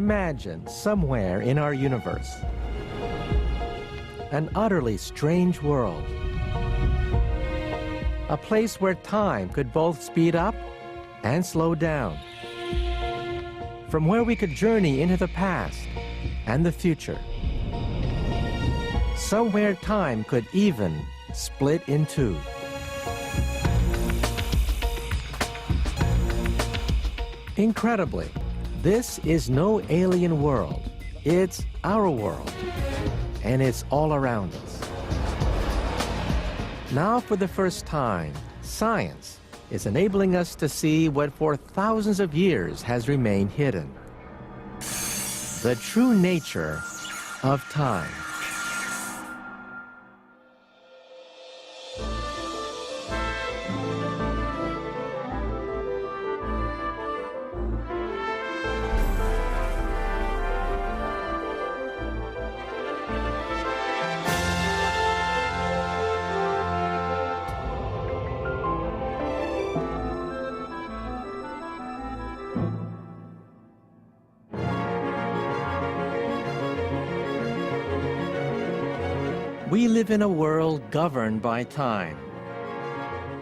Imagine somewhere in our universe an utterly strange world, a place where time could both speed up and slow down, from where we could journey into the past and the future, somewhere time could even split in two. Incredibly, this is no alien world. It's our world, and it's all around us. Now, for the first time, science is enabling us to see what for thousands of years has remained hidden: the true nature of time. We live in a world governed by time.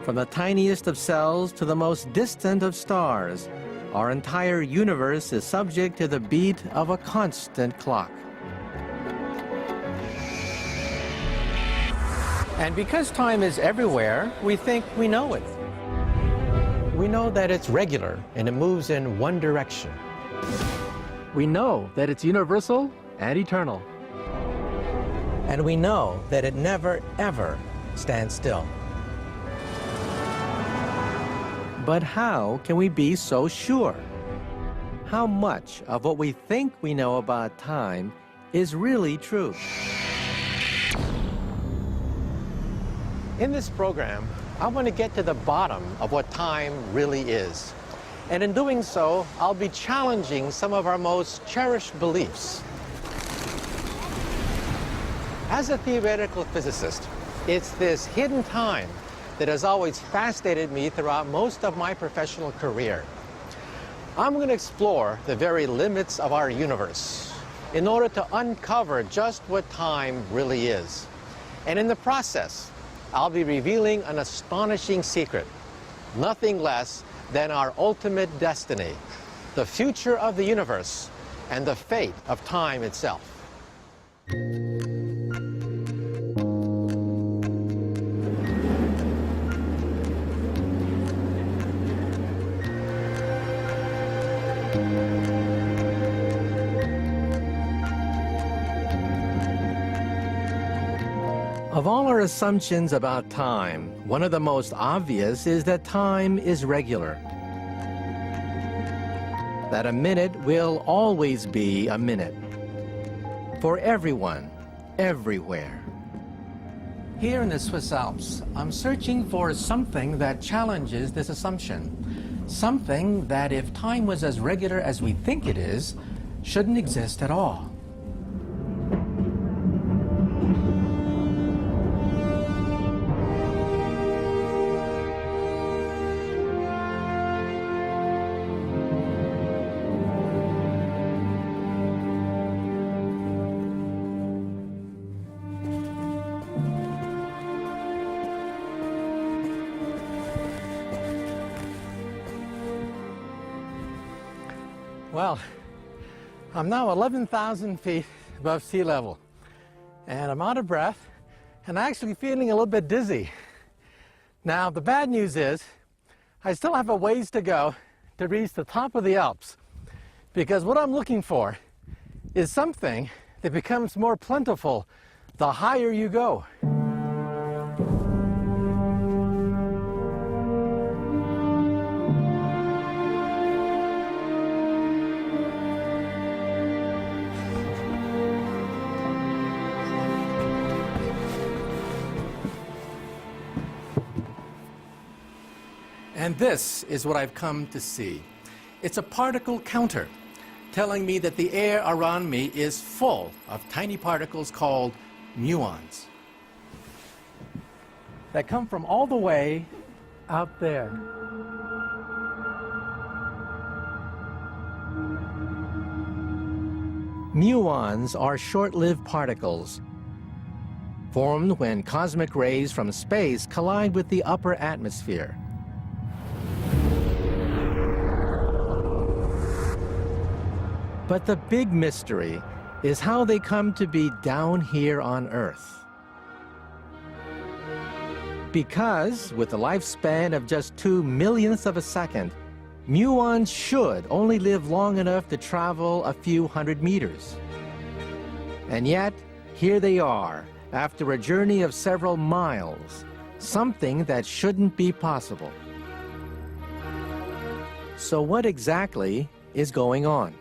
From the tiniest of cells to the most distant of stars, our entire universe is subject to the beat of a constant clock. And because time is everywhere, we think we know it. We know that it's regular and it moves in one direction. We know that it's universal and eternal. And we know that it never, ever stands still. But how can we be so sure? How much of what we think we know about time is really true? In this program, I want to get to the bottom of what time really is. And in doing so, I'll be challenging some of our most cherished beliefs. As a theoretical physicist, it's this hidden time that has always fascinated me throughout most of my professional career. I'm going to explore the very limits of our universe in order to uncover just what time really is. And in the process, I'll be revealing an astonishing secret, nothing less than our ultimate destiny, the future of the universe, and the fate of time itself. Of all our assumptions about time, one of the most obvious is that time is regular. That a minute will always be a minute. For everyone, everywhere. Here in the Swiss Alps, I'm searching for something that challenges this assumption. Something that, if time was as regular as we think it is, shouldn't exist at all. Well, I'm now 11,000 feet above sea level, and I'm out of breath, and actually feeling a little bit dizzy. Now, the bad news is, I still have a ways to go to reach the top of the Alps, because what I'm looking for is something that becomes more plentiful the higher you go. And this is what I've come to see. It's a particle counter, telling me that the air around me is full of tiny particles called muons that come from all the way out there. Muons are short-lived particles formed when cosmic rays from space collide with the upper atmosphere. But the big mystery is how they come to be down here on Earth. Because, with a lifespan of just 2/millionths of a second, muons should only live long enough to travel a few hundred meters. And yet, here they are, after a journey of several miles, something that shouldn't be possible. So what exactly is going on?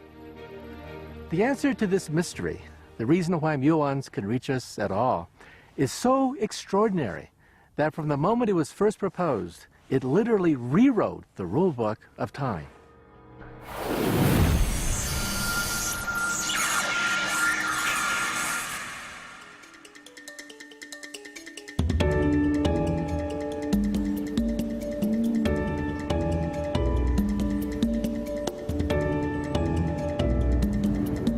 The answer to this mystery, the reason why muons can reach us at all, is so extraordinary that from the moment it was first proposed, it literally rewrote the rule book of time.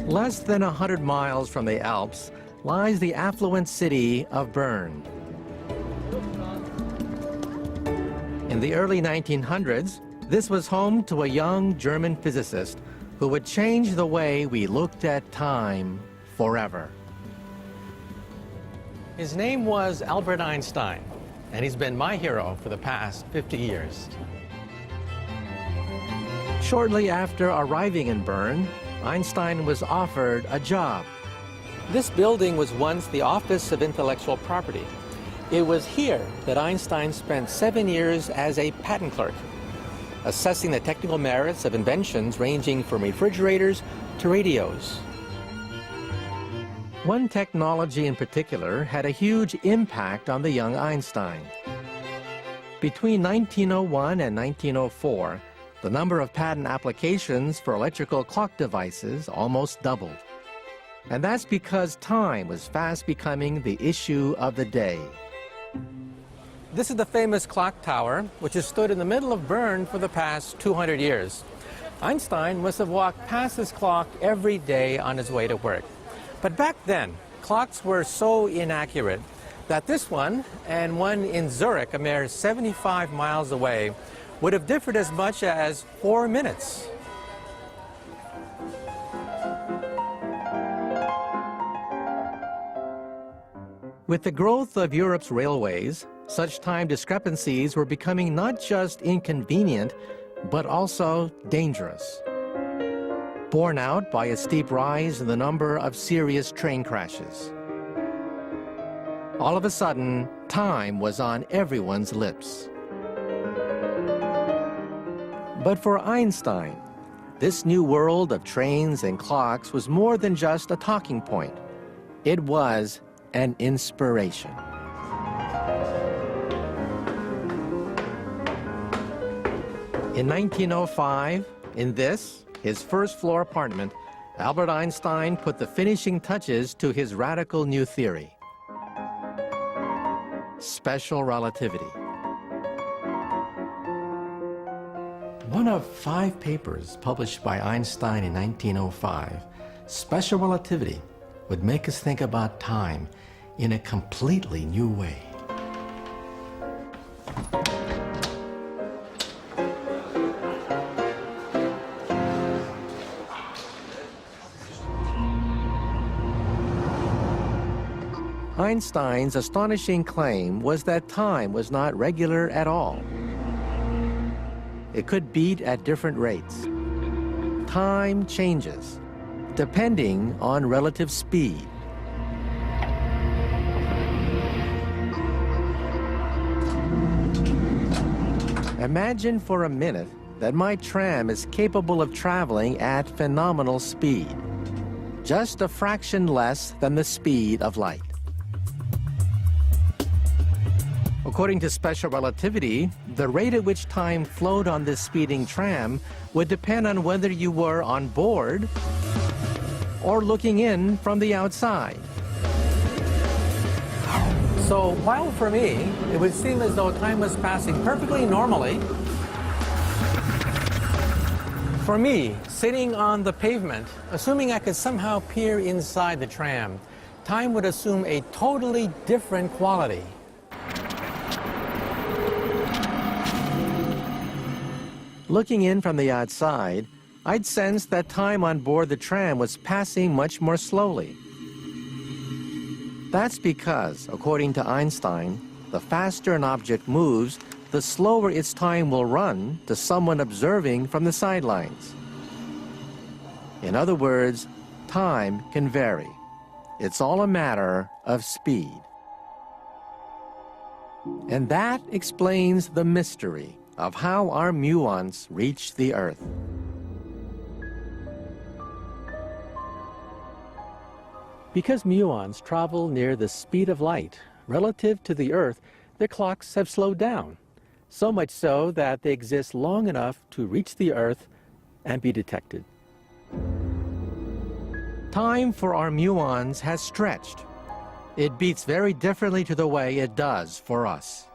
Less than 100 miles from the Alps lies the affluent city of Bern. In the early 1900s, this was home to a young German physicist who would change the way we looked at time forever. His name was Albert Einstein, and he's been my hero for the past 50 years. Shortly after arriving in Bern, Einstein was offered a job. This building was once the Office of Intellectual Property. It was here that Einstein spent 7 years as a patent clerk, assessing the technical merits of inventions ranging from refrigerators to radios. One technology in particular had a huge impact on the young Einstein. Between 1901 and 1904, the number of patent applications for electrical clock devices almost doubled. And that's because time was fast becoming the issue of the day. This is the famous clock tower, which has stood in the middle of Bern for the past 200 years. Einstein must have walked past this clock every day on his way to work. But back then, clocks were so inaccurate that this one and one in Zurich, a mere 75 miles away, would have differed as much as 4 minutes. With the growth of Europe's railways, such time discrepancies were becoming not just inconvenient, but also dangerous. Borne out by a steep rise in the number of serious train crashes. All of a sudden, time was on everyone's lips. But for Einstein, this new world of trains and clocks was more than just a talking point. It was an inspiration. In 1905, in this, his first-floor apartment, Albert Einstein put the finishing touches to his radical new theory: special relativity. One of 5 papers published by Einstein in 1905, special relativity would make us think about time in a completely new way. Einstein's astonishing claim was that time was not regular at all. It could beat at different rates. Time changes, depending on relative speed. Imagine for a minute that my tram is capable of traveling at phenomenal speed, just a fraction less than the speed of light. According to special relativity, the rate at which time flowed on this speeding tram would depend on whether you were on board or looking in from the outside. So while for me, it would seem as though time was passing perfectly normally, For me, sitting on the pavement, assuming I could somehow peer inside the tram, time would assume a totally different quality. Looking in from the outside, I'd sense that time on board the tram was passing much more slowly. That's because, according to Einstein, the faster an object moves, the slower its time will run to someone observing from the sidelines. In other words, time can vary. It's all a matter of speed. And that explains the mystery of how our muons reach the Earth. Because muons travel near the speed of light, relative to the Earth, their clocks have slowed down. So much so that they exist long enough to reach the Earth and be detected. Time for our muons has stretched. It beats very differently to the way it does for us.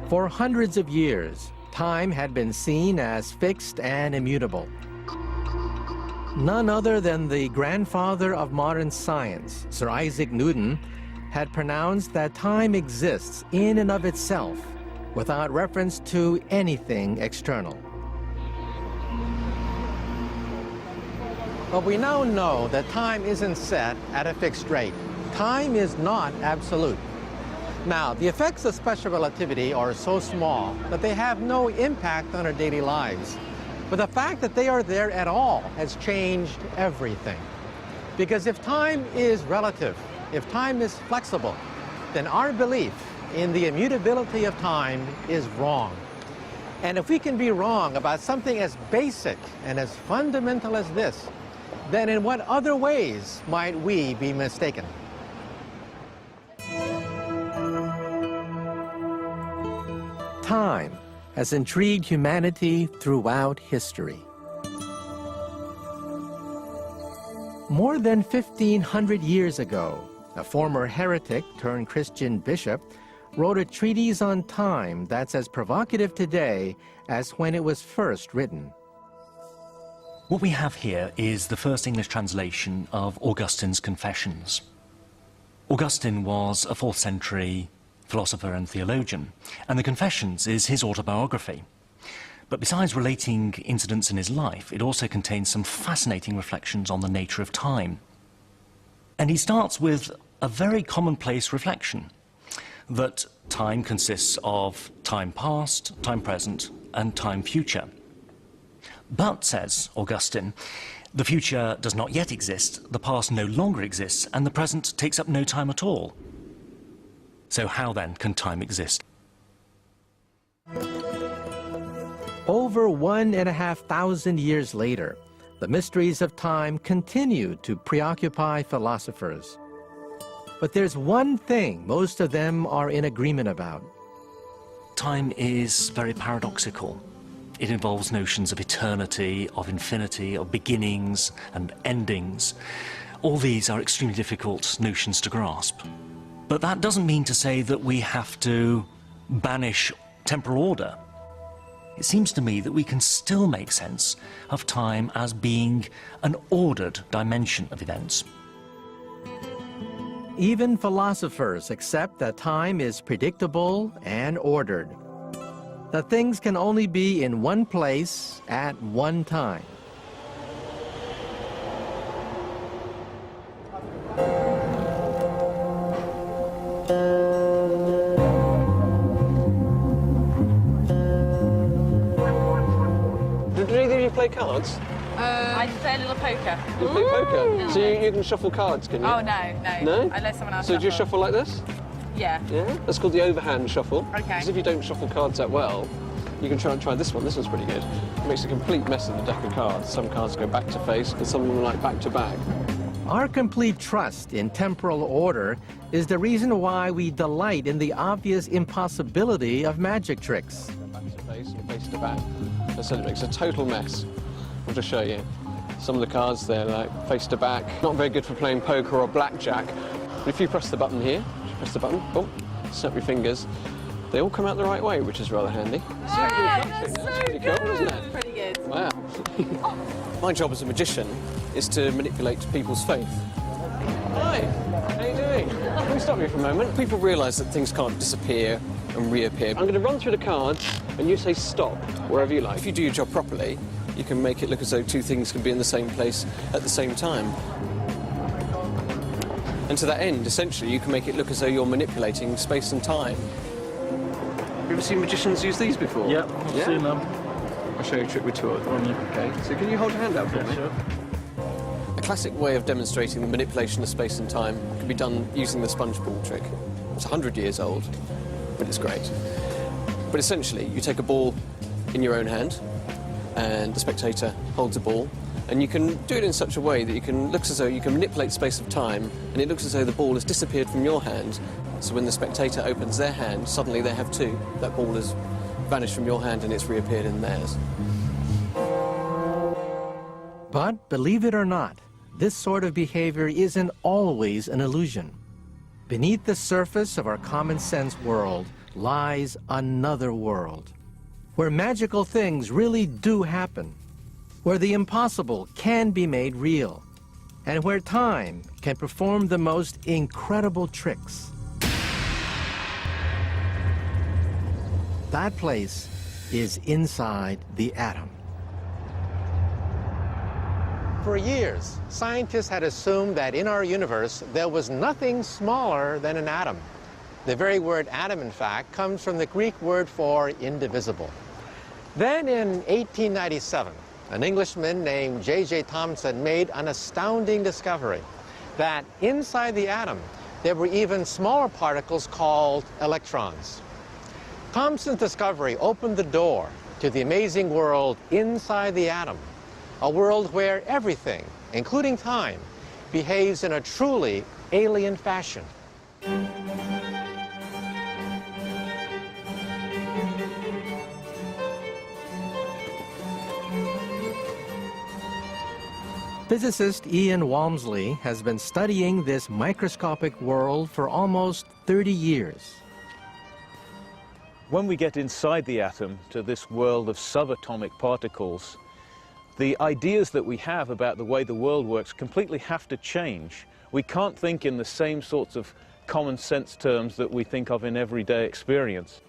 For hundreds of years, time had been seen as fixed and immutable. None other than the grandfather of modern science, Sir Isaac Newton, had pronounced that time exists in and of itself, without reference to anything external. But we now know that time isn't set at a fixed rate. Time is not absolute. Now, the effects of special relativity are so small that they have no impact on our daily lives. But the fact that they are there at all has changed everything. Because if time is relative, if time is flexible, then our belief in the immutability of time is wrong. And if we can be wrong about something as basic and as fundamental as this, then in what other ways might we be mistaken? Time has intrigued humanity throughout history. More than 1,500 years ago, a former heretic turned Christian bishop wrote a treatise on time that's as provocative today as when it was first written. What we have here is the first English translation of Augustine's Confessions. Augustine was a 4th century philosopher and theologian, and the Confessions is his autobiography. But besides relating incidents in his life, it also contains some fascinating reflections on the nature of time. And he starts with a very commonplace reflection, that time consists of time past, time present, and time future. But, says Augustine, the future does not yet exist, the past no longer exists, and the present takes up no time at all. So how then can time exist? Over 1,500 years later, the mysteries of time continue to preoccupy philosophers. But there's one thing most of them are in agreement about. Time is very paradoxical. It involves notions of eternity, of infinity, of beginnings and endings. All these are extremely difficult notions to grasp. But that doesn't mean to say that we have to banish temporal order. It seems to me that we can still make sense of time as being an ordered dimension of events. Even philosophers accept that time is predictable and ordered, that things can only be in one place at one time. Do either of you play cards? I play a little poker. You play poker? So you can shuffle cards, can you? Oh, no. No? I let someone else So do you shuffle like this? Yeah. Yeah? That's called the overhand shuffle. Okay. Because if you don't shuffle cards that well, you can try this one. This one's pretty good. It makes a complete mess of the deck of cards. Some cards go back to face, and some of them are like back to back. Our complete trust in temporal order is the reason why we delight in the obvious impossibility of magic tricks. Back to face and face to back. So it makes a total mess. I'll just show you. Some of the cards, they're like face to back. Not very good for playing poker or blackjack. If you press the button here, press the button, boom, snap your fingers, they all come out the right way, which is rather handy. That's Pretty cool, isn't it? Pretty good. Wow. My job as a magician is to manipulate people's faith. Hi, how are you doing? Can we stop you for a moment? People realise that things can't disappear and reappear. I'm going to run through the cards and you say stop wherever you like. If you do your job properly, you can make it look as though two things can be in the same place at the same time. And to that end, essentially, you can make it look as though you're manipulating space and time. Have you ever seen magicians use these before? Yeah, I've seen them. I'll show you a trick with two of them. Okay, so can you hold your hand out for me? Sure. A classic way of demonstrating the manipulation of space and time can be done using the sponge ball trick. It's 100 years old, but it's great. But essentially, you take a ball in your own hand, and the spectator holds a ball, and you can do it in such a way that you can look as though you can manipulate space of time, and it looks as though the ball has disappeared from your hand. So when the spectator opens their hand, suddenly they have two. That ball has vanished from your hand and it's reappeared in theirs. But believe it or not, this sort of behavior isn't always an illusion. Beneath the surface of our common sense world lies another world, where magical things really do happen, where the impossible can be made real, and where time can perform the most incredible tricks. That place is inside the atom. For years, scientists had assumed that in our universe there was nothing smaller than an atom. The very word atom, in fact, comes from the Greek word for indivisible. Then in 1897, an Englishman named J.J. Thomson made an astounding discovery, that inside the atom there were even smaller particles called electrons. Thomson's discovery opened the door to the amazing world inside the atom, a world where everything, including time, behaves in a truly alien fashion. Physicist Ian Walmsley has been studying this microscopic world for almost 30 years. When we get inside the atom to this world of subatomic particles, the ideas that we have about the way the world works completely have to change. We can't think in the same sorts of common sense terms that we think of in everyday experience.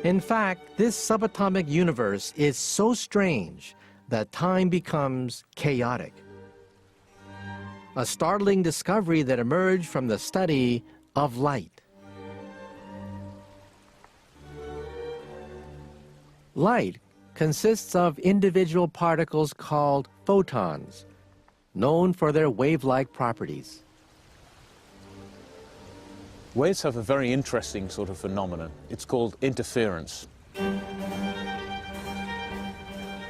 In fact, this subatomic universe is so strange that time becomes chaotic. A startling discovery that emerged from the study of light. Light consists of individual particles called photons, known for their wave-like properties. Waves have a very interesting sort of phenomenon. It's called interference.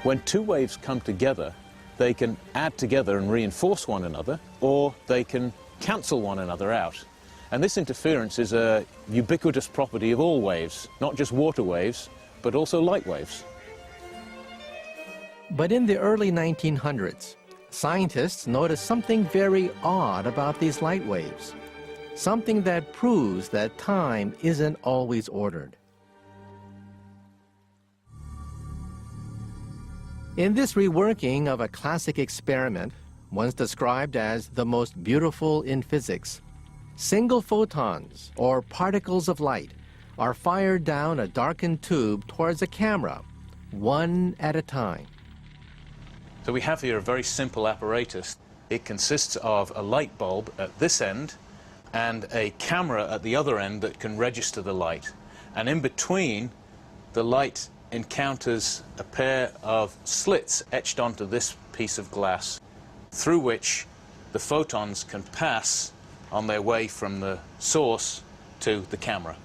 When two waves come together, they can add together and reinforce one another, or they can cancel one another out. And this interference is a ubiquitous property of all waves, not just water waves, but also light waves. But in the early 1900s, scientists noticed something very odd about these light waves, something that proves that time isn't always ordered. In this reworking of a classic experiment, once described as the most beautiful in physics, single photons, or particles of light, are fired down a darkened tube towards a camera, one at a time. So we have here a very simple apparatus. It consists of a light bulb at this end and a camera at the other end that can register the light. And in between, the light encounters a pair of slits etched onto this piece of glass, through which the photons can pass on their way from the source to the camera.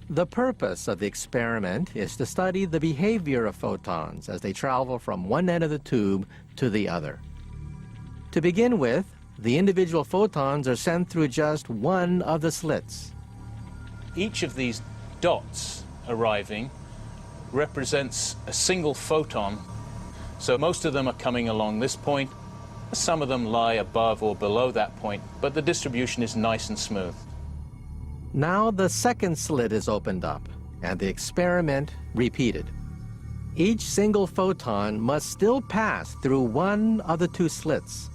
The purpose of the experiment is to study the behavior of photons as they travel from one end of the tube to the other. To begin with, the individual photons are sent through just one of the slits. Each of these dots arriving represents a single photon. So most of them are coming along this point. Some of them lie above or below that point, but the distribution is nice and smooth. Now the second slit is opened up, and the experiment repeated. Each single photon must still pass through one of the two slits,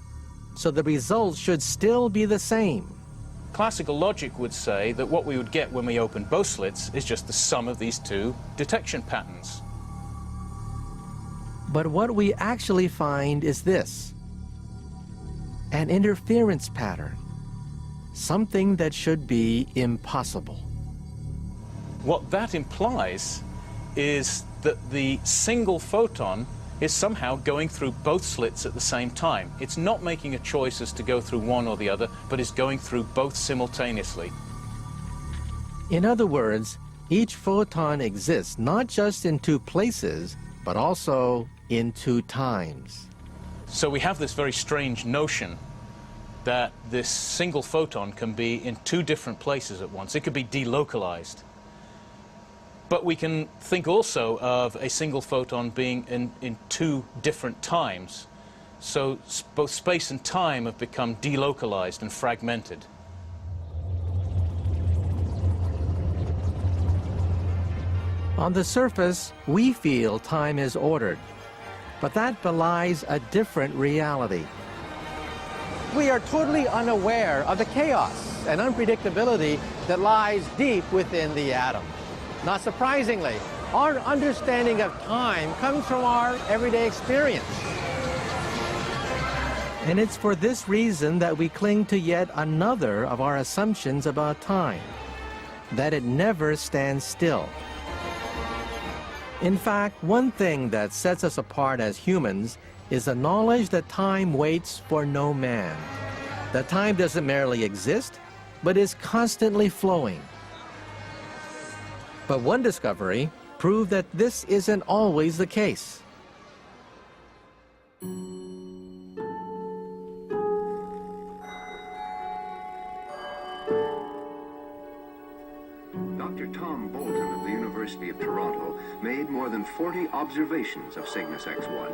so the results should still be the same. Classical logic would say that what we would get when we open both slits is just the sum of these two detection patterns. But what we actually find is this: an interference pattern, something that should be impossible. What that implies is that the single photon is somehow going through both slits at the same time. It's not making a choice as to go through one or the other, but is going through both simultaneously. In other words, each photon exists not just in two places, but also in two times. So we have this very strange notion that this single photon can be in two different places at once. It could be delocalized. But we can think also of a single photon being in two different times. So both space and time have become delocalized and fragmented. On the surface, we feel time is ordered, but that belies a different reality. We are totally unaware of the chaos and unpredictability that lies deep within the atom. Not surprisingly, our understanding of time comes from our everyday experience. And it's for this reason that we cling to yet another of our assumptions about time, that it never stands still. In fact, one thing that sets us apart as humans is the knowledge that time waits for no man. That time doesn't merely exist, but is constantly flowing. But one discovery proved that this isn't always the case. Dr. Tom Bolton of the University of Toronto made more than 40 observations of Cygnus X1.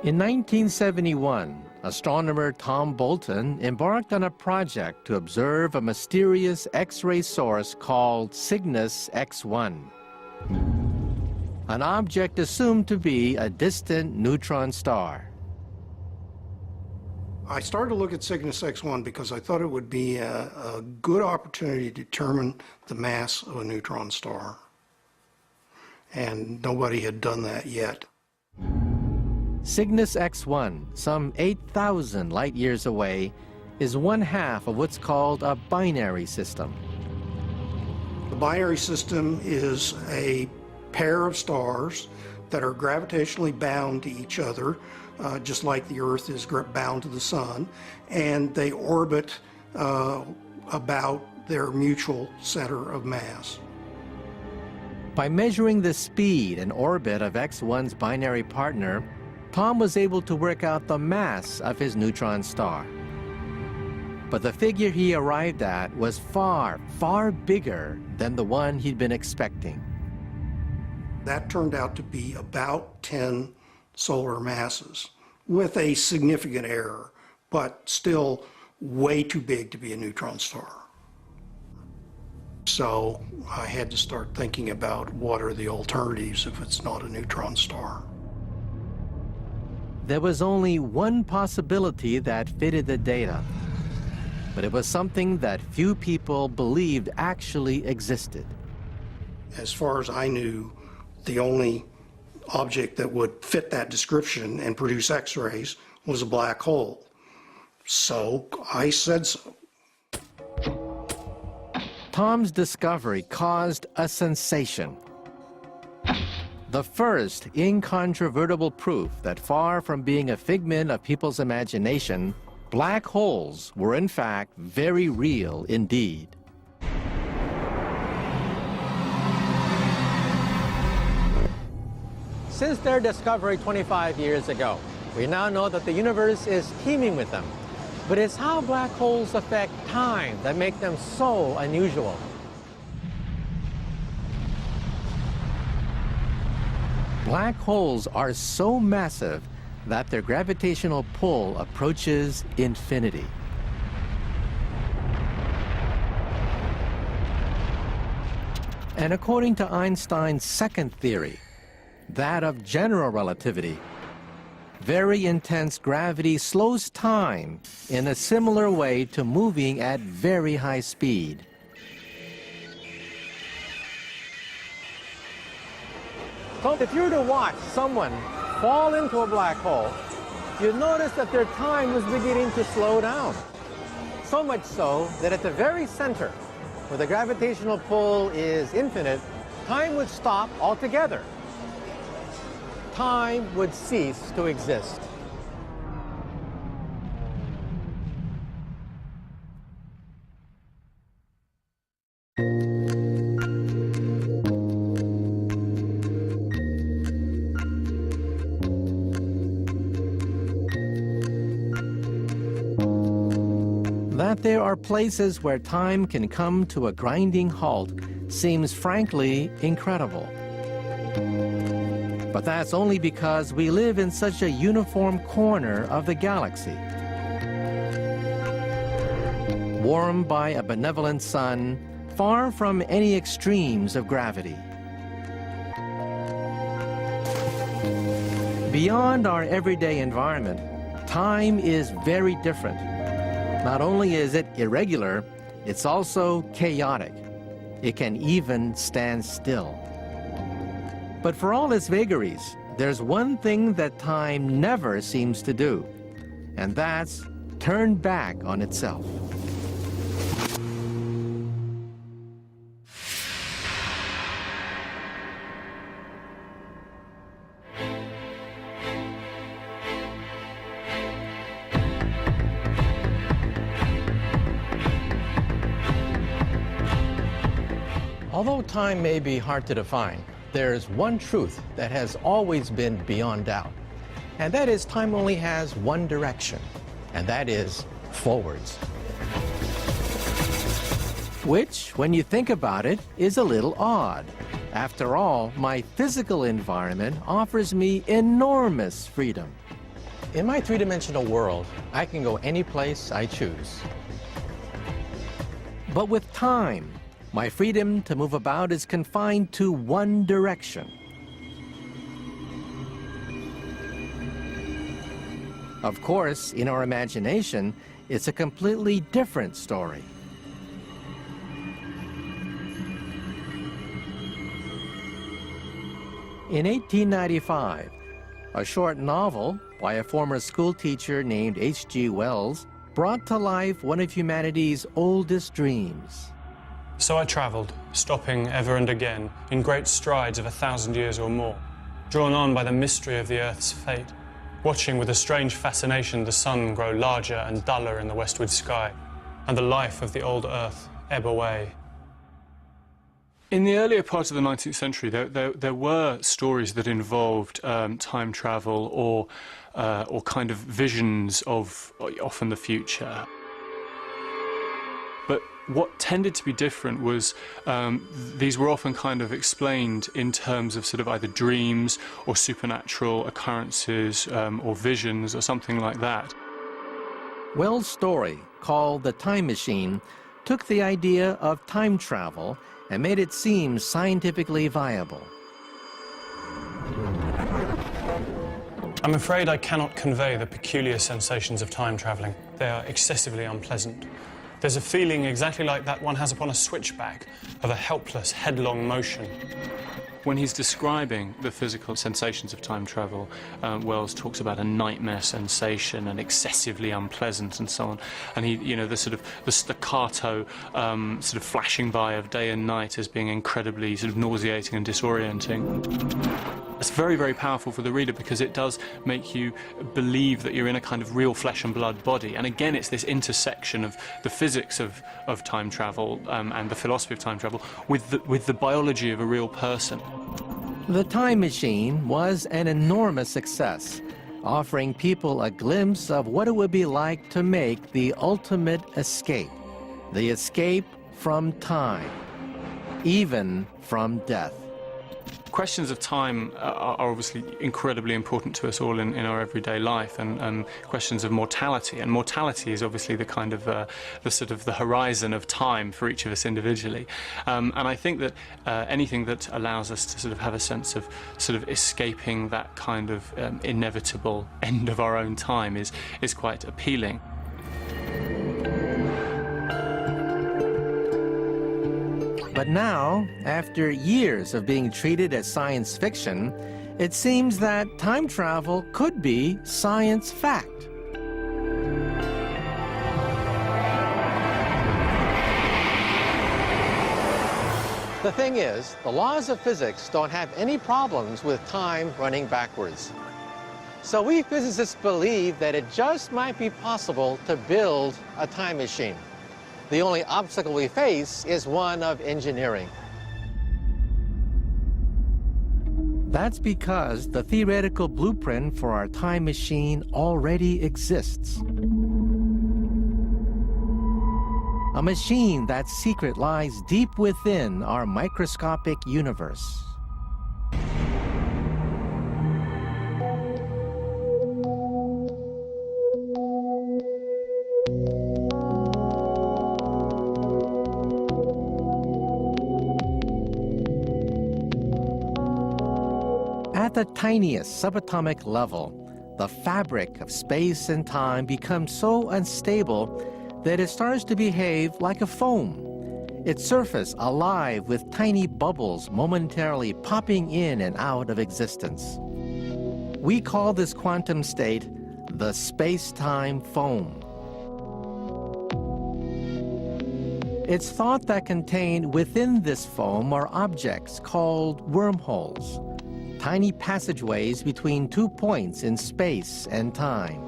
In 1971, astronomer Tom Bolton embarked on a project to observe a mysterious X-ray source called Cygnus X1, an object assumed to be a distant neutron star. I started to look at Cygnus X1 because I thought it would be a good opportunity to determine the mass of a neutron star. And nobody had done that yet. Cygnus X1, some 8,000 light-years away, is one half of what's called a binary system. The binary system is a pair of stars that are gravitationally bound to each other, just like the Earth is bound to the Sun, and they orbit about their mutual center of mass. By measuring the speed and orbit of X1's binary partner, Tom was able to work out the mass of his neutron star. But the figure he arrived at was far, far bigger than the one he'd been expecting. That turned out to be about 10 solar masses, with a significant error, but still way too big to be a neutron star. So I had to start thinking about what are the alternatives if it's not a neutron star. There was only one possibility that fitted the data, but it was something that few people believed actually existed. As far as I knew, the only object that would fit that description and produce X-rays was a black hole. So I said so. Tom's discovery caused a sensation. The first incontrovertible proof that, far from being a figment of people's imagination, black holes were in fact very real indeed. Since their discovery 25 years ago, we now know that the universe is teeming with them. But it's how black holes affect time that make them so unusual. Black holes are so massive that their gravitational pull approaches infinity. And according to Einstein's second theory, that of general relativity, very intense gravity slows time in a similar way to moving at very high speed. So if you were to watch someone fall into a black hole, you'd notice that their time was beginning to slow down. So much so that at the very center, where the gravitational pull is infinite, time would stop altogether. Time would cease to exist. That there are places where time can come to a grinding halt seems frankly incredible. But that's only because we live in such a uniform corner of the galaxy. Warmed by a benevolent sun, far from any extremes of gravity. Beyond our everyday environment, time is very different. Not only is it irregular, it's also chaotic. It can even stand still. But for all its vagaries, there's one thing that time never seems to do, and that's turn back on itself. Although time may be hard to define, there's one truth that has always been beyond doubt, and that is time only has one direction, and that is forwards. Which, when you think about it, is a little odd. After all, my physical environment offers me enormous freedom. In my three-dimensional world, I can go any place I choose. But with time, my freedom to move about is confined to one direction. Of course, in our imagination, it's a completely different story. In 1895, a short novel by a former schoolteacher named H.G. Wells brought to life one of humanity's oldest dreams. So I travelled, stopping ever and again, in great strides of 1,000 years or more, drawn on by the mystery of the Earth's fate, watching with a strange fascination the sun grow larger and duller in the westward sky, and the life of the old Earth ebb away. In the earlier part of the 19th century, there were stories that involved time travel or kind of visions of often the future. But what tended to be different was these were often kind of explained in terms of sort of either dreams or supernatural occurrences or visions or something like that. Wells' story, called The Time Machine, took the idea of time travel and made it seem scientifically viable. I'm afraid I cannot convey the peculiar sensations of time travelling. They are excessively unpleasant. There's a feeling exactly like that one has upon a switchback, of a helpless, headlong motion. When he's describing the physical sensations of time travel, Wells talks about a nightmare sensation and excessively unpleasant and so on. And he, you know, the sort of the staccato sort of flashing by of day and night as being incredibly sort of nauseating and disorienting. It's very, very powerful for the reader because it does make you believe that you're in a kind of real flesh and blood body. And again, it's this intersection of the physics of time travel and the philosophy of time travel with the biology of a real person. The Time Machine was an enormous success, offering people a glimpse of what it would be like to make the ultimate escape, the escape from time, even from death. questions of time are obviously incredibly important to us all in our everyday life, and questions of mortality. And mortality is obviously the kind of the sort of the horizon of time for each of us individually. And I think that anything that allows us to sort of have a sense of sort of escaping that kind of inevitable end of our own time is quite appealing. But now, after years of being treated as science fiction, it seems that time travel could be science fact. The thing is, the laws of physics don't have any problems with time running backwards. So we physicists believe that it just might be possible to build a time machine. The only obstacle we face is one of engineering. That's because the theoretical blueprint for our time machine already exists. A machine that's secret lies deep within our microscopic universe. At the tiniest subatomic level, the fabric of space and time becomes so unstable that it starts to behave like a foam, its surface alive with tiny bubbles momentarily popping in and out of existence. We call this quantum state the space-time foam. It's thought that contained within this foam are objects called wormholes, tiny passageways between 2 points in space and time.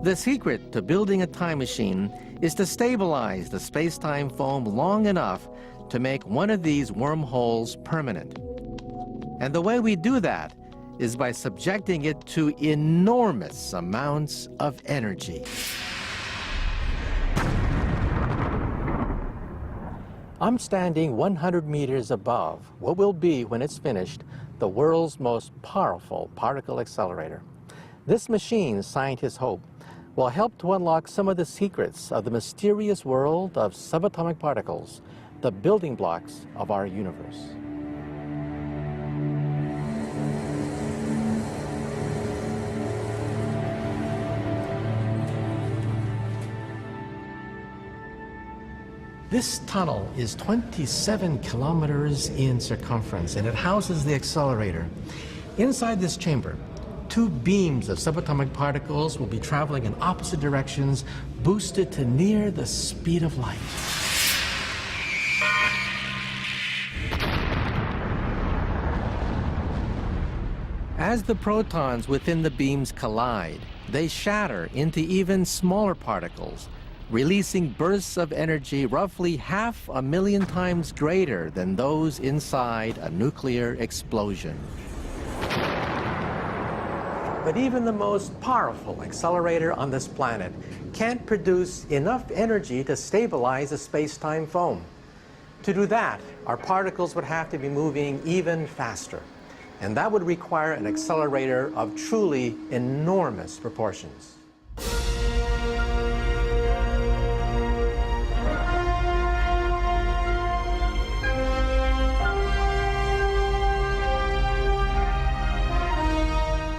The secret to building a time machine is to stabilize the space-time foam long enough to make one of these wormholes permanent. And the way we do that is by subjecting it to enormous amounts of energy. I'm standing 100 meters above what will be, when it's finished, the world's most powerful particle accelerator. This machine, scientists hope, will help to unlock some of the secrets of the mysterious world of subatomic particles, the building blocks of our universe. This tunnel is 27 kilometers in circumference, and it houses the accelerator. Inside this chamber, 2 beams of subatomic particles will be traveling in opposite directions, boosted to near the speed of light. As the protons within the beams collide, they shatter into even smaller particles, releasing bursts of energy roughly 500,000 times greater than those inside a nuclear explosion. But even the most powerful accelerator on this planet can't produce enough energy to stabilize a space-time foam. To do that, our particles would have to be moving even faster, and that would require an accelerator of truly enormous proportions.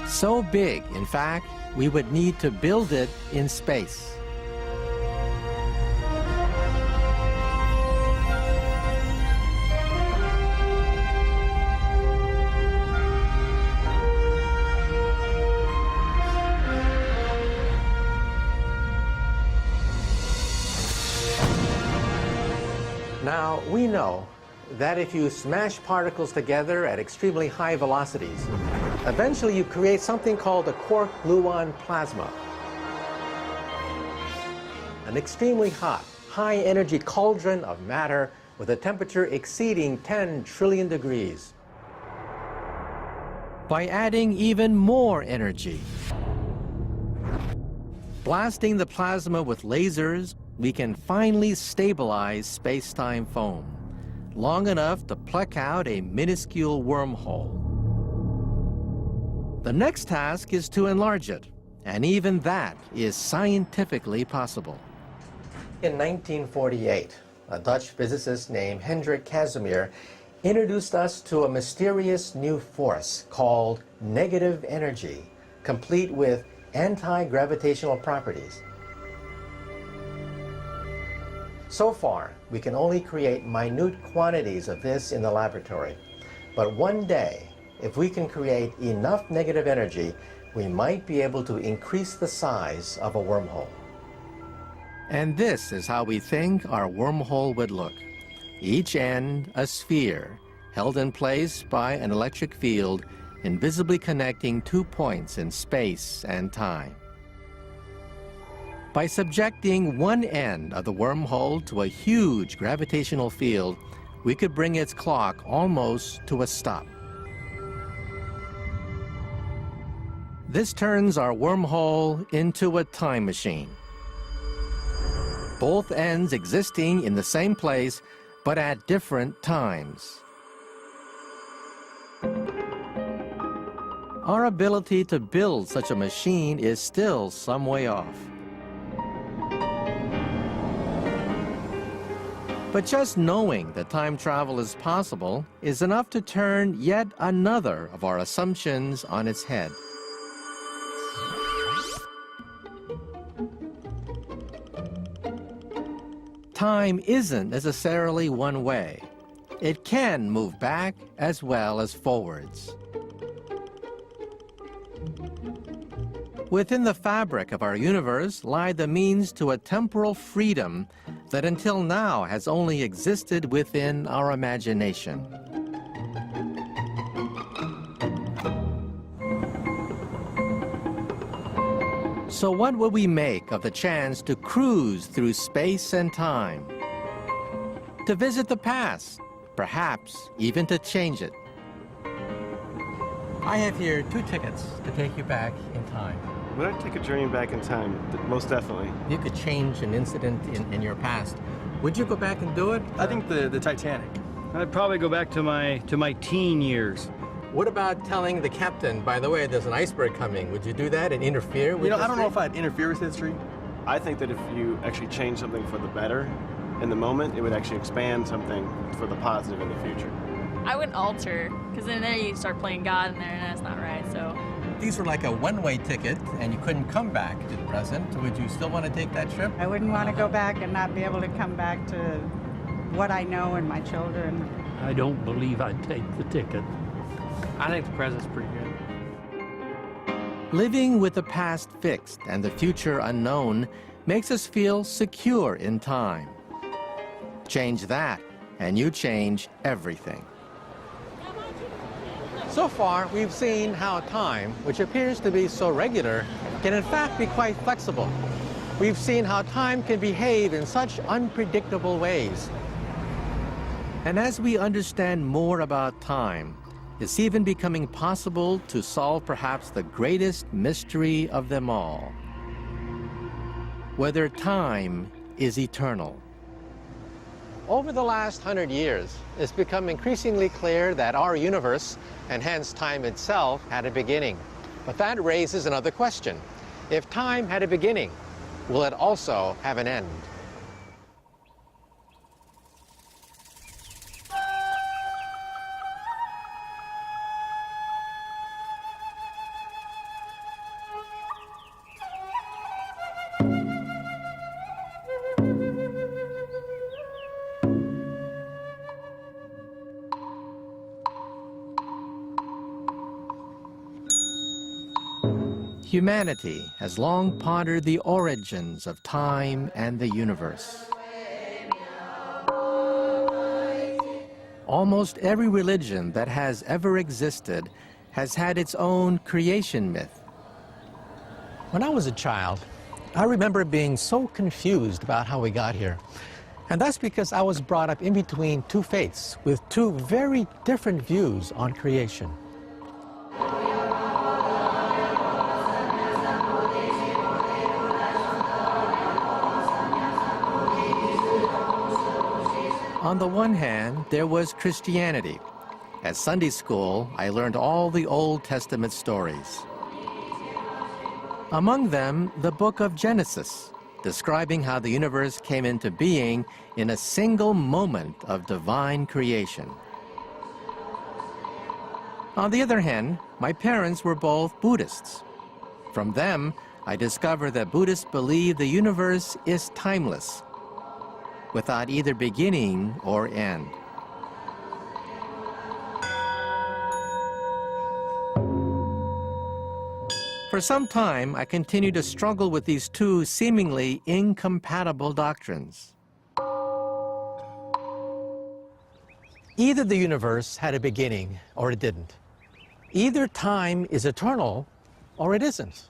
So big, in fact, we would need to build it in space. Now, we know that if you smash particles together at extremely high velocities, eventually you create something called a quark-gluon plasma. An extremely hot, high-energy cauldron of matter with a temperature exceeding 10 trillion degrees. By adding even more energy, blasting the plasma with lasers, we can finally stabilize space-time foam. long enough to pluck out a minuscule wormhole. The next task is to enlarge it, and even that is scientifically possible. In 1948, a Dutch physicist named Hendrik Casimir introduced us to a mysterious new force called negative energy, complete with anti-gravitational properties. So far, we can only create minute quantities of this in the laboratory. But one day, if we can create enough negative energy, we might be able to increase the size of a wormhole. And this is how we think our wormhole would look. Each end a sphere, held in place by an electric field, invisibly connecting 2 points in space and time. By subjecting one end of the wormhole to a huge gravitational field, we could bring its clock almost to a stop. This turns our wormhole into a time machine. Both ends existing in the same place, but at different times. Our ability to build such a machine is still some way off. But just knowing that time travel is possible is enough to turn yet another of our assumptions on its head. Time isn't necessarily one way. It can move back as well as forwards. Within the fabric of our universe lie the means to a temporal freedom that until now has only existed within our imagination. So what would we make of the chance to cruise through space and time? To visit the past, perhaps even to change it. I have here 2 tickets to take you back in time. Would I take a journey back in time? Most definitely. You could change an incident in your past. Would you go back and do it? I think the Titanic. I'd probably go back to my teen years. What about telling the captain, by the way, there's an iceberg coming? Would you do that and interfere with I don't know history? if I'd interfere with history. I think that if you actually change something for the better in the moment, it would actually expand something for the positive in the future. I wouldn't alter, because then there you start playing God in there, and that's not right, so. These were like a one-way ticket, and you couldn't come back to the present. Would you still want to take that trip? I wouldn't want to go back and not be able to come back to what I know and my children. I don't believe I'd take the ticket. I think the present's pretty good. Living with the past fixed and the future unknown makes us feel secure in time. Change that, and you change everything. So far, we've seen how time, which appears to be so regular, can in fact be quite flexible. We've seen how time can behave in such unpredictable ways. And as we understand more about time, it's even becoming possible to solve perhaps the greatest mystery of them all: whether time is eternal. Over the last 100 years, it's become increasingly clear that our universe, and hence time itself, had a beginning. But that raises another question. If time had a beginning, will it also have an end? Humanity has long pondered the origins of time and the universe. Almost every religion that has ever existed has had its own creation myth. When I was a child, I remember being so confused about how we got here. And that's because I was brought up in between 2 faiths with 2 very different views on creation. On the one hand, there was Christianity. At Sunday school, I learned all the Old Testament stories. Among them, the book of Genesis, describing how the universe came into being in a single moment of divine creation. On the other hand, my parents were both Buddhists. From them, I discovered that Buddhists believe the universe is timeless, without either beginning or end. For some time, I continued to struggle with these two seemingly incompatible doctrines. Either the universe had a beginning or it didn't. Either time is eternal or it isn't.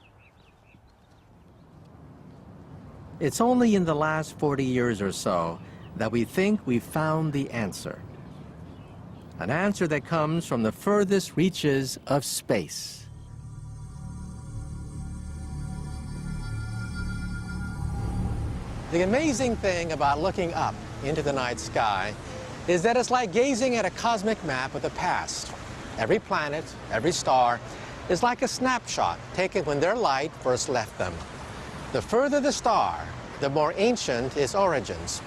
It's only in the last 40 years or so that we think we've found the answer. An answer that comes from the furthest reaches of space. The amazing thing about looking up into the night sky is that it's like gazing at a cosmic map of the past. Every planet, every star is like a snapshot taken when their light first left them. The further the star, the more ancient its origins.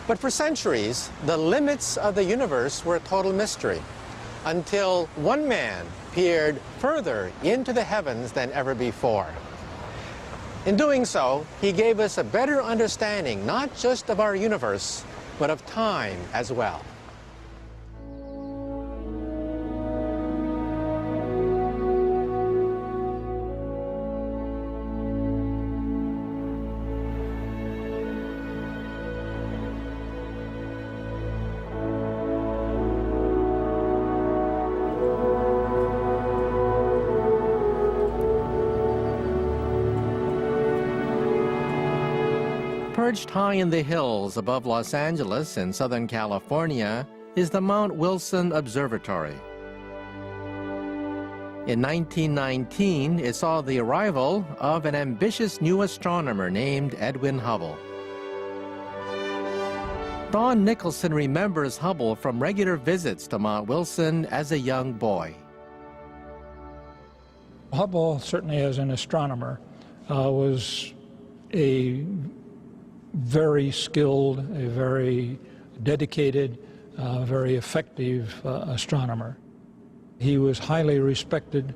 But for centuries, the limits of the universe were a total mystery, until one man peered further into the heavens than ever before. In doing so, he gave us a better understanding not just of our universe, but of time as well. Perched high in the hills above Los Angeles in Southern California is the Mount Wilson Observatory. In 1919, it saw the arrival of an ambitious new astronomer named Edwin Hubble. Don Nicholson remembers Hubble from regular visits to Mount Wilson as a young boy. Hubble, certainly as an astronomer, was a very skilled, a very dedicated, very effective astronomer. He was highly respected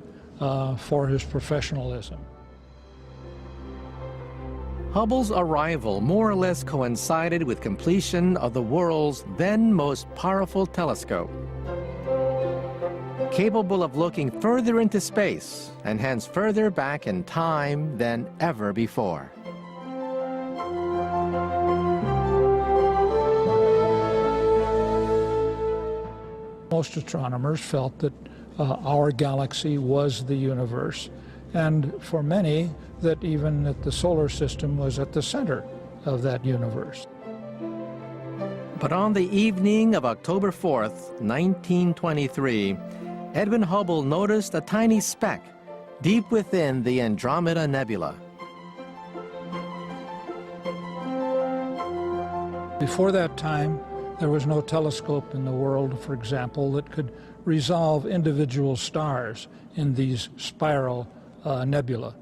for his professionalism. Hubble's arrival more or less coincided with completion of the world's then most powerful telescope, capable of looking further into space and hence further back in time than ever before. Most astronomers felt that our galaxy was the universe, and for many, that even that the solar system was at the center of that universe. But on the evening of October 4th, 1923, Edwin Hubble noticed a tiny speck deep within the Andromeda Nebula. Before that time, there was no telescope in the world, for example, that could resolve individual stars in these spiral nebula.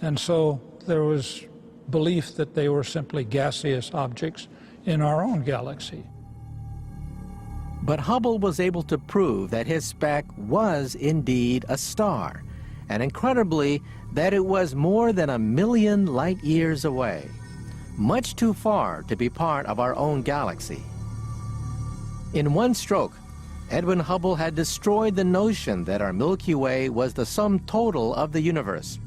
And so there was belief that they were simply gaseous objects in our own galaxy. But Hubble was able to prove that his speck was indeed a star, and incredibly, that it was more than 1 million light years away, much too far to be part of our own galaxy. In one stroke, Edwin Hubble had destroyed the notion that our Milky Way was the sum total of the universe.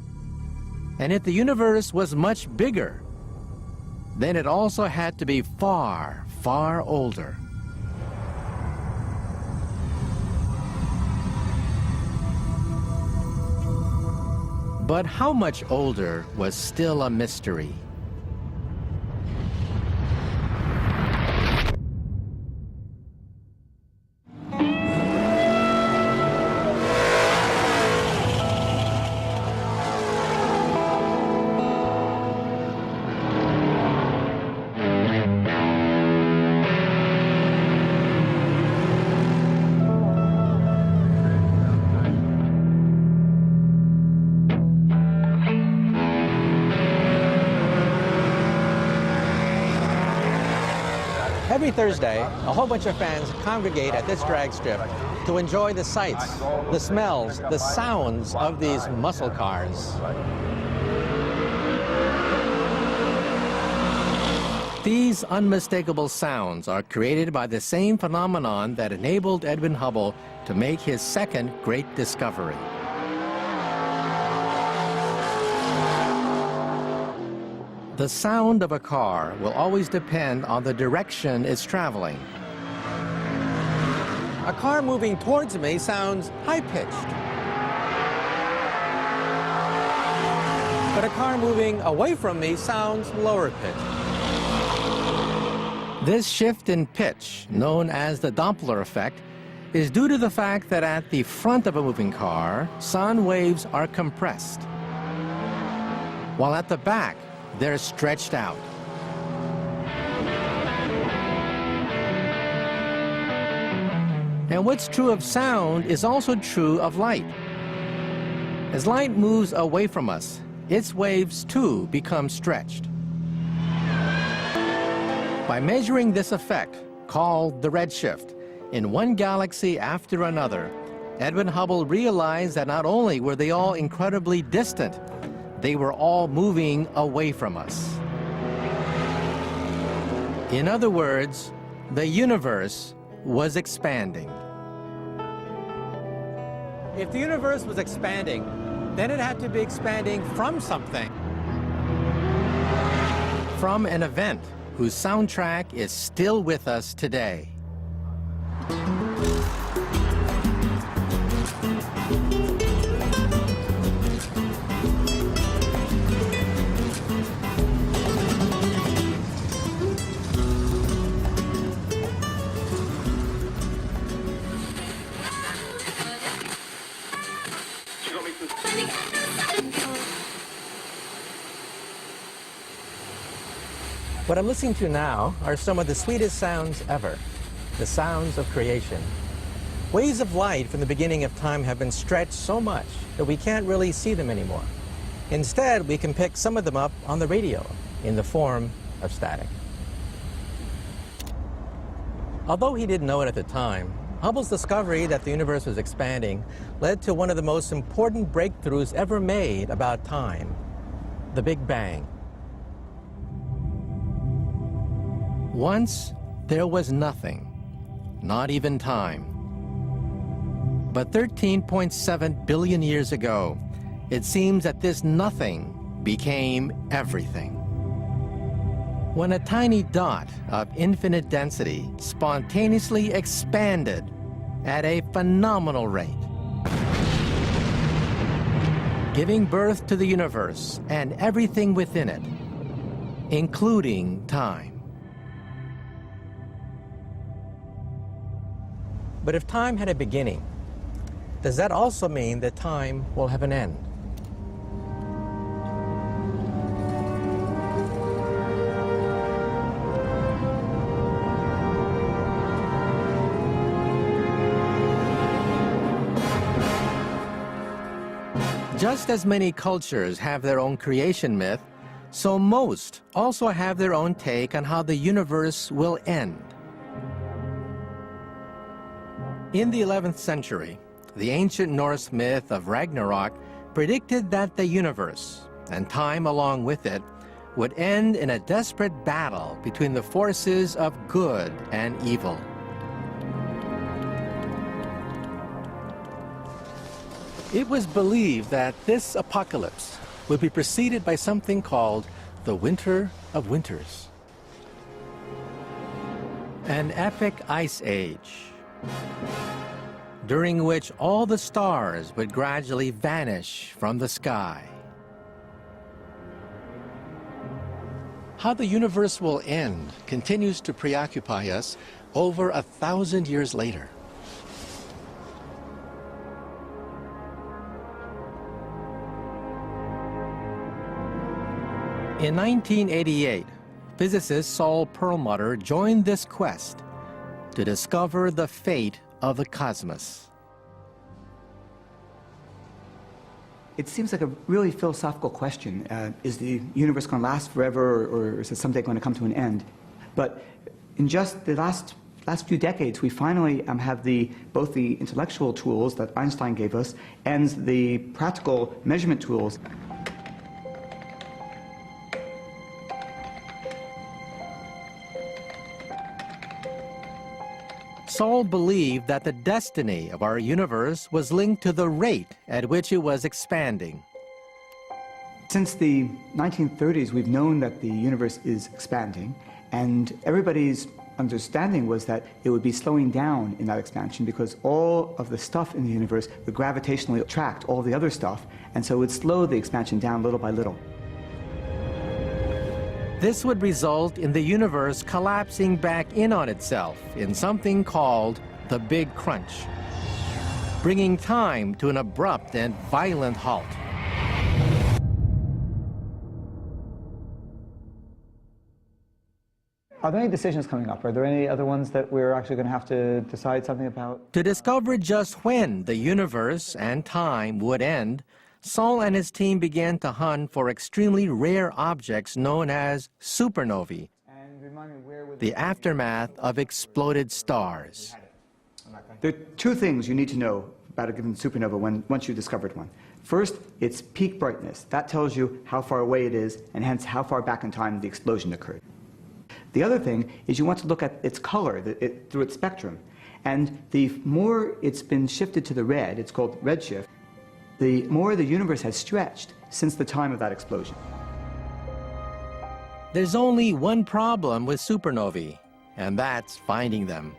And if the universe was much bigger, then it also had to be far, far older. But how much older was still a mystery. Every Thursday, a whole bunch of fans congregate at this drag strip to enjoy the sights, the smells, the sounds of these muscle cars. These unmistakable sounds are created by the same phenomenon that enabled Edwin Hubble to make his second great discovery. The sound of a car will always depend on the direction it's traveling. A car moving towards me sounds high-pitched. But a car moving away from me sounds lower-pitched. This shift in pitch, known as the Doppler effect, is due to the fact that at the front of a moving car, sound waves are compressed, while at the back, they're stretched out. And what's true of sound is also true of light. As light moves away from us, its waves too become stretched. By measuring this effect, called the redshift, in one galaxy after another, Edwin Hubble realized that not only were they all incredibly distant, they were all moving away from us. In other words, the universe was expanding. If the universe was expanding, then it had to be expanding from something. From an event whose soundtrack is still with us today. What I'm listening to now are some of the sweetest sounds ever, the sounds of creation. Waves of light from the beginning of time have been stretched so much that we can't really see them anymore. Instead, we can pick some of them up on the radio in the form of static. Although he didn't know it at the time, Hubble's discovery that the universe was expanding led to one of the most important breakthroughs ever made about time, the Big Bang. Once, there was nothing, not even time. But 13.7 billion years ago, it seems that this nothing became everything. When a tiny dot of infinite density spontaneously expanded at a phenomenal rate, giving birth to the universe and everything within it, including time. But if time had a beginning, does that also mean that time will have an end? Just as many cultures have their own creation myth, so most also have their own take on how the universe will end. In the 11th century, the ancient Norse myth of Ragnarok predicted that the universe, and time along with it, would end in a desperate battle between the forces of good and evil. It was believed that this apocalypse would be preceded by something called the Winter of Winters, an epic ice age, during which all the stars would gradually vanish from the sky. How the universe will end continues to preoccupy us over 1,000 years later. In 1988, physicist Saul Perlmutter joined this quest to discover the fate of the cosmos. It seems like a really philosophical question. Is the universe going to last forever, or is it someday going to come to an end? But In just the last few decades, we finally have both the intellectual tools that Einstein gave us and the practical measurement tools. Saul believed that the destiny of our universe was linked to the rate at which it was expanding. Since the 1930s, we've known that the universe is expanding, and everybody's understanding was that it would be slowing down in that expansion because all of the stuff in the universe would gravitationally attract all the other stuff, and so it would slow the expansion down little by little. This would result in the universe collapsing back in on itself in something called the Big Crunch, bringing time to an abrupt and violent halt. Are there any decisions coming up? Are there any other ones that we're actually going to have to decide something about? To discover just when the universe and time would end, Saul and his team began to hunt for extremely rare objects known as supernovae, the aftermath of exploded stars. There are two things you need to know about a given supernova once you've discovered one. First, its peak brightness. That tells you how far away it is and hence how far back in time the explosion occurred. The other thing is you want to look at its color through its spectrum. And the more it's been shifted to the red, it's called redshift, the more the universe has stretched since the time of that explosion. There's only one problem with supernovae, and that's finding them.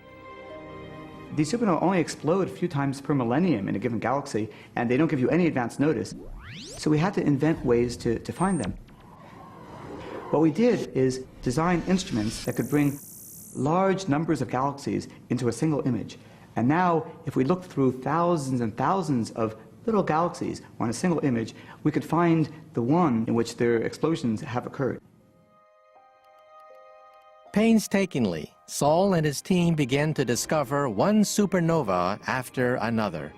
These supernovae only explode a few times per millennium in a given galaxy, and they don't give you any advance notice. So we had to invent ways to find them. What we did is design instruments that could bring large numbers of galaxies into a single image. And now, if we look through thousands and thousands of little galaxies on a single image, we could find the one in which their explosions have occurred. Painstakingly, Saul and his team began to discover one supernova after another.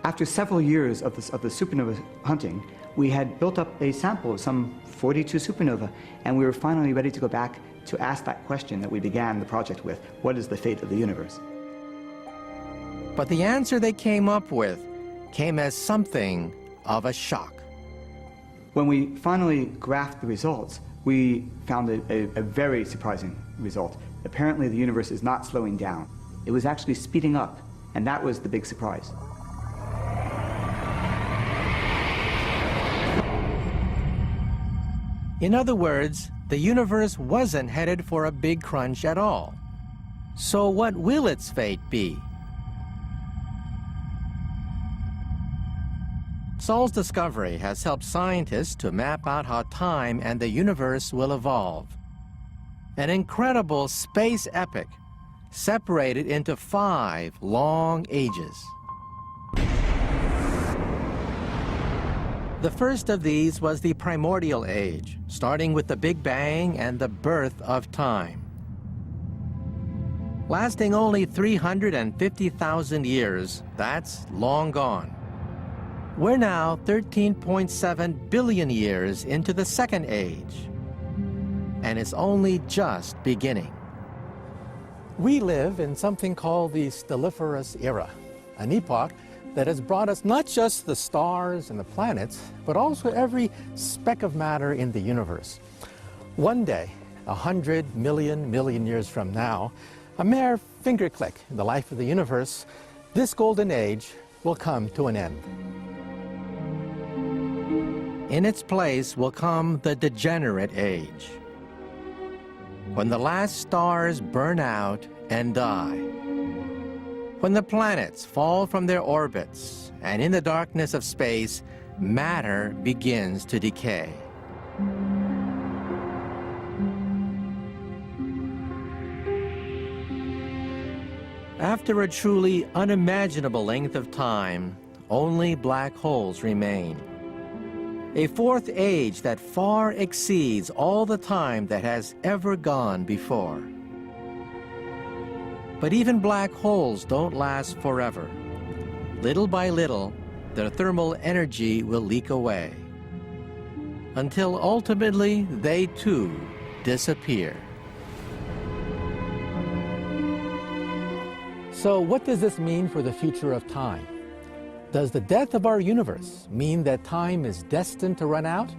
After several years of the supernova hunting, we had built up a sample of some 42 supernova, and we were finally ready to go back to ask that question that we began the project with: what is the fate of the universe? But the answer they came up with came as something of a shock. When we finally graphed the results, we found a very surprising result. Apparently the universe is not slowing down. It was actually speeding up, and that was the big surprise. In other words, the universe wasn't headed for a big crunch at all. So what will its fate be? Saul's discovery has helped scientists to map out how time and the universe will evolve. An incredible space epic separated into 5 long ages. The first of these was the primordial age, starting with the Big Bang and the birth of time. Lasting only 350,000 years, that's long gone. We're now 13.7 billion years into the second age, and it's only just beginning. We live in something called the Stelliferous Era, an epoch that has brought us not just the stars and the planets, but also every speck of matter in the universe. One day, 100 million years from now, a mere finger click in the life of the universe, this golden age will come to an end. In its place will come the degenerate age, when the last stars burn out and die, when the planets fall from their orbits, and in the darkness of space, matter begins to decay. After a truly unimaginable length of time, only black holes remain. A fourth age that far exceeds all the time that has ever gone before. But even black holes don't last forever. Little by little, their thermal energy will leak away, until ultimately they too disappear. So what does this mean for the future of time? Does the death of our universe mean that time is destined to run out?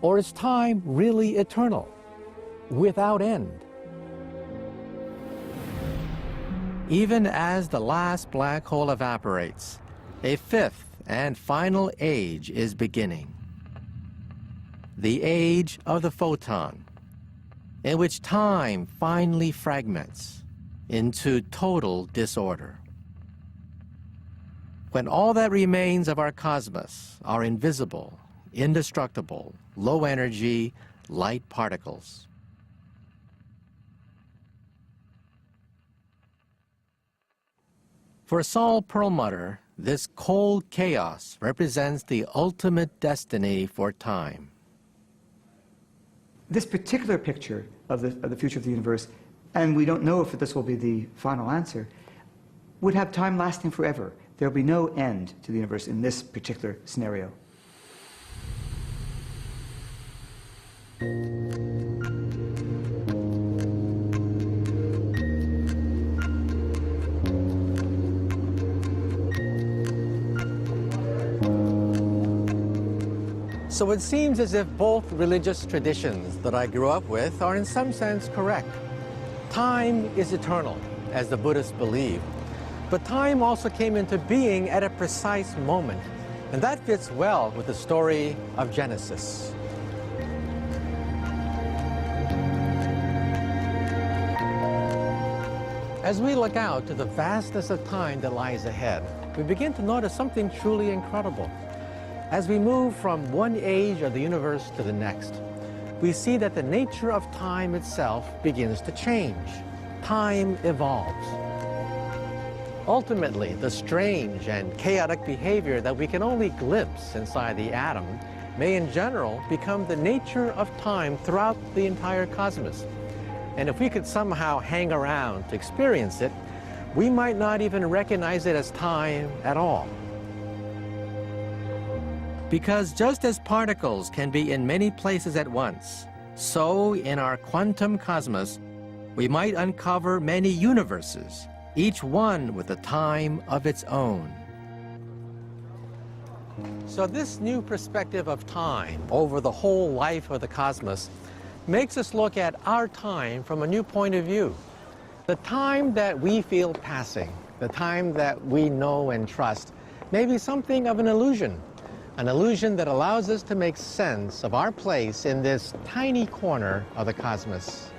Or is time really eternal, without end? Even as the last black hole evaporates, a fifth and final age is beginning. The age of the photon, in which time finally fragments into total disorder. When all that remains of our cosmos are invisible, indestructible, low-energy light particles. For Saul Perlmutter, this cold chaos represents the ultimate destiny for time. This particular picture of the future of the universe, and we don't know if this will be the final answer, would have time lasting forever. There will be no end to the universe in this particular scenario. So it seems as if both religious traditions that I grew up with are in some sense correct. Time is eternal, as the Buddhists believe. But time also came into being at a precise moment, and that fits well with the story of Genesis. As we look out to the vastness of time that lies ahead, we begin to notice something truly incredible. As we move from one age of the universe to the next, we see that the nature of time itself begins to change. Time evolves. Ultimately, the strange and chaotic behavior that we can only glimpse inside the atom may in general become the nature of time throughout the entire cosmos. And if we could somehow hang around to experience it, we might not even recognize it as time at all. Because just as particles can be in many places at once, so in our quantum cosmos, we might uncover many universes, each one with a time of its own. So this new perspective of time over the whole life of the cosmos makes us look at our time from a new point of view. The time that we feel passing, the time that we know and trust, may be something of an illusion that allows us to make sense of our place in this tiny corner of the cosmos.